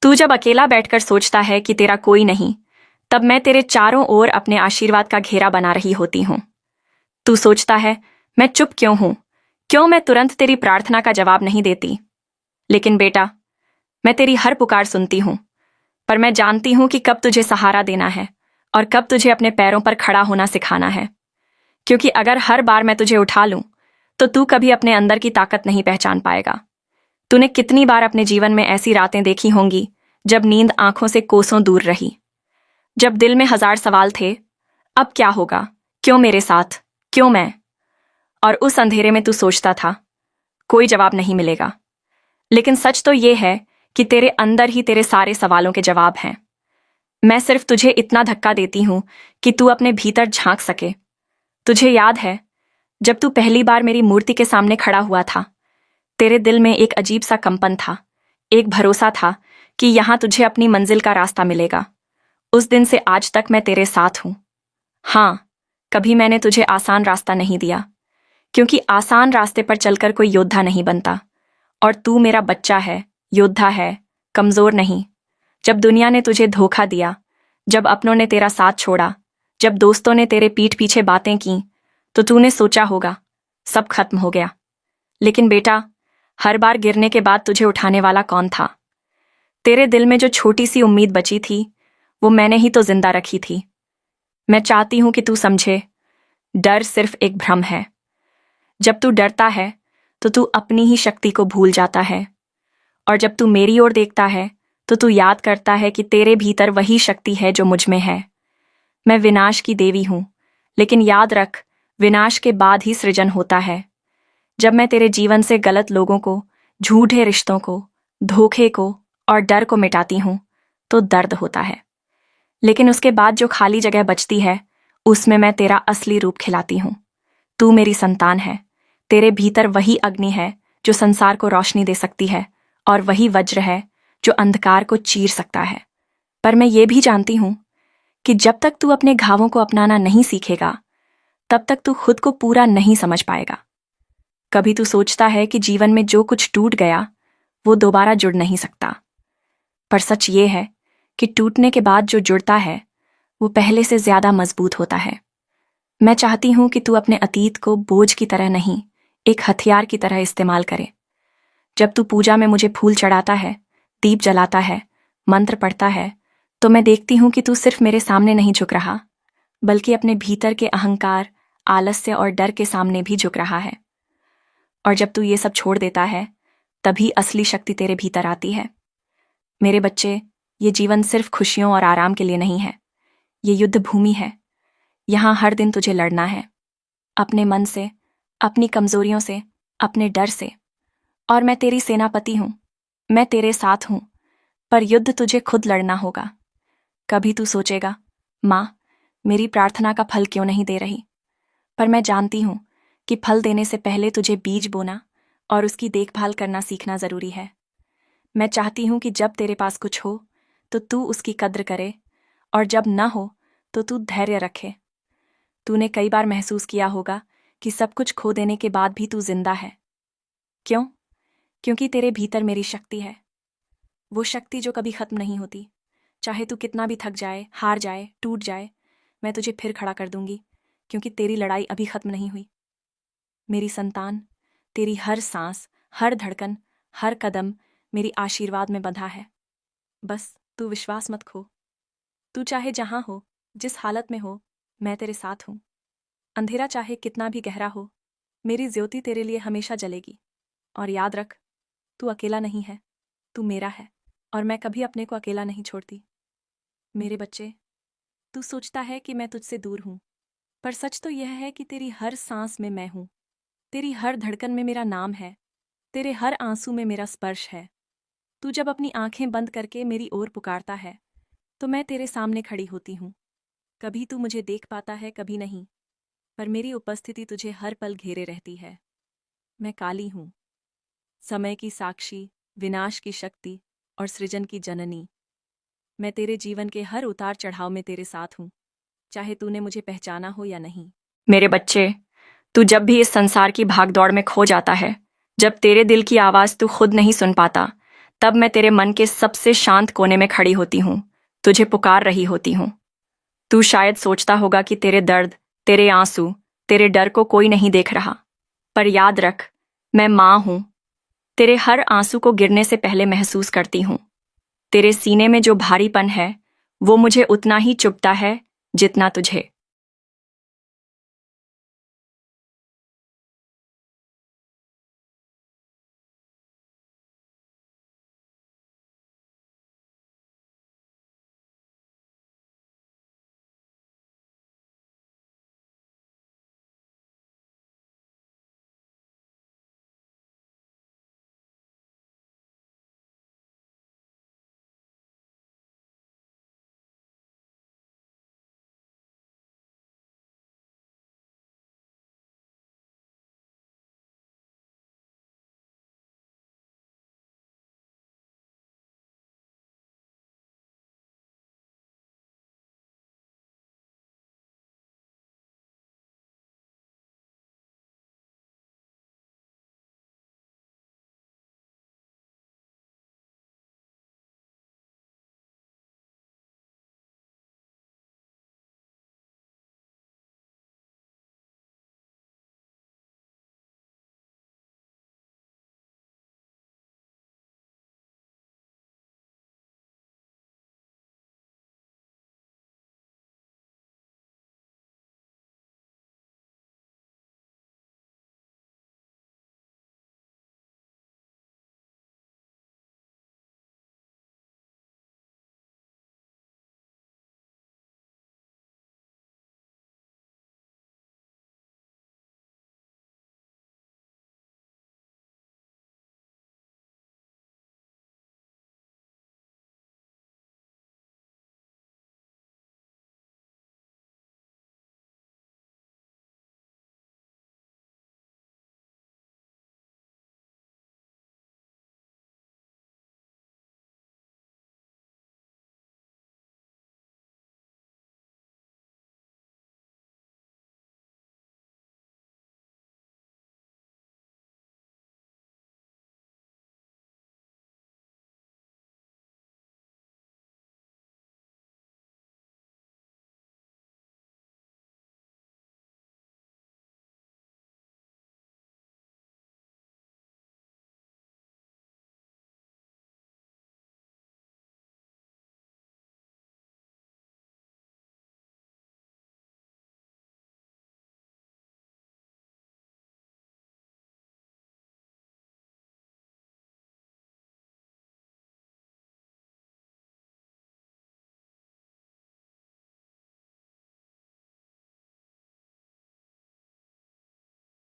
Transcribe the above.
तू जब अकेला बैठकर सोचता है कि तेरा कोई नहीं, तब मैं तेरे चारों ओर अपने आशीर्वाद का घेरा बना रही होती हूं। तू सोचता है मैं चुप क्यों हूं, क्यों मैं तुरंत तेरी प्रार्थना का जवाब नहीं देती। लेकिन बेटा, मैं तेरी हर पुकार सुनती हूं, पर मैं जानती हूं कि कब तुझे सहारा देना है और कब तुझे अपने पैरों पर खड़ा होना सिखाना है। क्योंकि अगर हर बार मैं तुझे उठा लूं, तो तू कभी अपने अंदर की ताकत नहीं पहचान पाएगा। तूने कितनी बार अपने जीवन में ऐसी रातें देखी होंगी जब नींद आंखों से कोसों दूर रही, जब दिल में हजार सवाल थे, अब क्या होगा, क्यों मेरे साथ, क्यों मैं। और उस अंधेरे में तू सोचता था कोई जवाब नहीं मिलेगा। लेकिन सच तो ये है कि तेरे अंदर ही तेरे सारे सवालों के जवाब हैं। मैं सिर्फ तुझे इतना धक्का देती हूं कि तू अपने भीतर झांक सके। तुझे याद है जब तू पहली बार मेरी मूर्ति के सामने खड़ा हुआ था, तेरे दिल में एक अजीब सा कंपन था, एक भरोसा था कि यहां तुझे अपनी मंजिल का रास्ता मिलेगा। उस दिन से आज तक मैं तेरे साथ हूं। हां, कभी मैंने तुझे आसान रास्ता नहीं दिया, क्योंकि आसान रास्ते पर चलकर कोई योद्धा नहीं बनता। और तू मेरा बच्चा है, योद्धा है, कमजोर नहीं। जब दुनिया ने तुझे धोखा दिया, जब अपनों ने तेरा साथ छोड़ा, जब दोस्तों ने तेरे पीठ पीछे बातें की, तो तूने सोचा होगा सब खत्म हो गया। लेकिन बेटा, हर बार गिरने के बाद तुझे उठाने वाला कौन था? तेरे दिल में जो छोटी सी उम्मीद बची थी, वो मैंने ही तो जिंदा रखी थी। मैं चाहती हूं कि तू समझे, डर सिर्फ एक भ्रम है। जब तू डरता है तो तू अपनी ही शक्ति को भूल जाता है, और जब तू मेरी ओर देखता है तो तू याद करता है कि तेरे भीतर वही शक्ति है जो मुझ में है। मैं विनाश की देवी हूं, लेकिन याद रख, विनाश के बाद ही सृजन होता है। जब मैं तेरे जीवन से गलत लोगों को, झूठे रिश्तों को, धोखे को और डर को मिटाती हूं, तो दर्द होता है। लेकिन उसके बाद जो खाली जगह बचती है, उसमें मैं तेरा असली रूप खिलाती हूं। तू मेरी संतान है। तेरे भीतर वही अग्नि है जो संसार को रोशनी दे सकती है, और वही वज्र है जो अंधकार को चीर सकता है। पर मैं ये भी जानती हूं कि जब तक तू अपने घावों को अपनाना नहीं सीखेगा, तब तक तू खुद को पूरा नहीं समझ पाएगा। कभी तू सोचता है कि जीवन में जो कुछ टूट गया वो दोबारा जुड़ नहीं सकता, पर सच ये है कि टूटने के बाद जो जुड़ता है वो पहले से ज्यादा मजबूत होता है। मैं चाहती हूं कि तू अपने अतीत को बोझ की तरह नहीं, एक हथियार की तरह इस्तेमाल करे। जब तू पूजा में मुझे फूल चढ़ाता है, दीप जलाता है, मंत्र पढ़ता है, तो मैं देखती हूं कि तू सिर्फ मेरे सामने नहीं झुक रहा, बल्कि अपने भीतर के अहंकार, आलस्य और डर के सामने भी झुक रहा है। और जब तू ये सब छोड़ देता है, तभी असली शक्ति तेरे भीतर आती है। मेरे बच्चे, ये जीवन सिर्फ खुशियों और आराम के लिए नहीं है। ये युद्ध भूमि है। यहां हर दिन तुझे लड़ना है, अपने मन से, अपनी कमजोरियों से, अपने डर से। और मैं तेरी सेनापति हूं, मैं तेरे साथ हूं, पर युद्ध तुझे खुद लड़ना होगा। कभी तू सोचेगा, माँ, मेरी प्रार्थना का फल क्यों नहीं दे रही? पर मैं जानती हूं कि फल देने से पहले तुझे बीज बोना और उसकी देखभाल करना सीखना जरूरी है। मैं चाहती हूं कि जब तेरे पास कुछ हो तो तू उसकी कद्र करे, और जब न हो तो तू धैर्य रखे। तूने कई बार महसूस किया होगा कि सब कुछ खो देने के बाद भी तू जिंदा है। क्यों? क्योंकि तेरे भीतर मेरी शक्ति है, वो शक्ति जो कभी खत्म नहीं होती। चाहे तू कितना भी थक जाए, हार जाए, टूट जाए, मैं तुझे फिर खड़ा कर दूंगी, क्योंकि तेरी लड़ाई अभी खत्म नहीं हुई। मेरी संतान, तेरी हर सांस, हर धड़कन, हर कदम मेरी आशीर्वाद में बंधा है। बस तू विश्वास मत खो। तू चाहे जहां हो, जिस हालत में हो, मैं तेरे साथ हूं। अंधेरा चाहे कितना भी गहरा हो, मेरी ज्योति तेरे लिए हमेशा जलेगी। और याद रख, तू अकेला नहीं है, तू मेरा है, और मैं कभी अपने को अकेला नहीं छोड़ती। मेरे बच्चे, तू सोचता है कि मैं तुझसे दूर हूं, पर सच तो यह है कि तेरी हर सांस में मैं हूं, तेरी हर धड़कन में मेरा नाम है, तेरे हर आंसू में मेरा स्पर्श है। तू जब अपनी आंखें बंद करके मेरी ओर पुकारता है, तो मैं तेरे सामने खड़ी होती हूं। कभी तू मुझे देख पाता है, कभी नहीं, पर मेरी उपस्थिति तुझे हर पल घेरे रहती है। मैं काली हूं, समय की साक्षी, विनाश की शक्ति और सृजन की जननी। मैं तेरे जीवन के हर उतार चढ़ाव में तेरे साथ हूं, चाहे तूने मुझे पहचाना हो या नहीं। मेरे बच्चे, तू जब भी इस संसार की भागदौड़ में खो जाता है, जब तेरे दिल की आवाज तू खुद नहीं सुन पाता, तब मैं तेरे मन के सबसे शांत कोने में खड़ी होती हूँ, तुझे पुकार रही होती हूँ। तू शायद सोचता होगा कि तेरे दर्द, तेरे आंसू, तेरे डर को कोई नहीं देख रहा, पर याद रख, मैं माँ हूँ। तेरे हर आंसू को गिरने से पहले महसूस करती हूँ। तेरे सीने में जो भारीपन है वो मुझे उतना ही चुभता है जितना तुझे।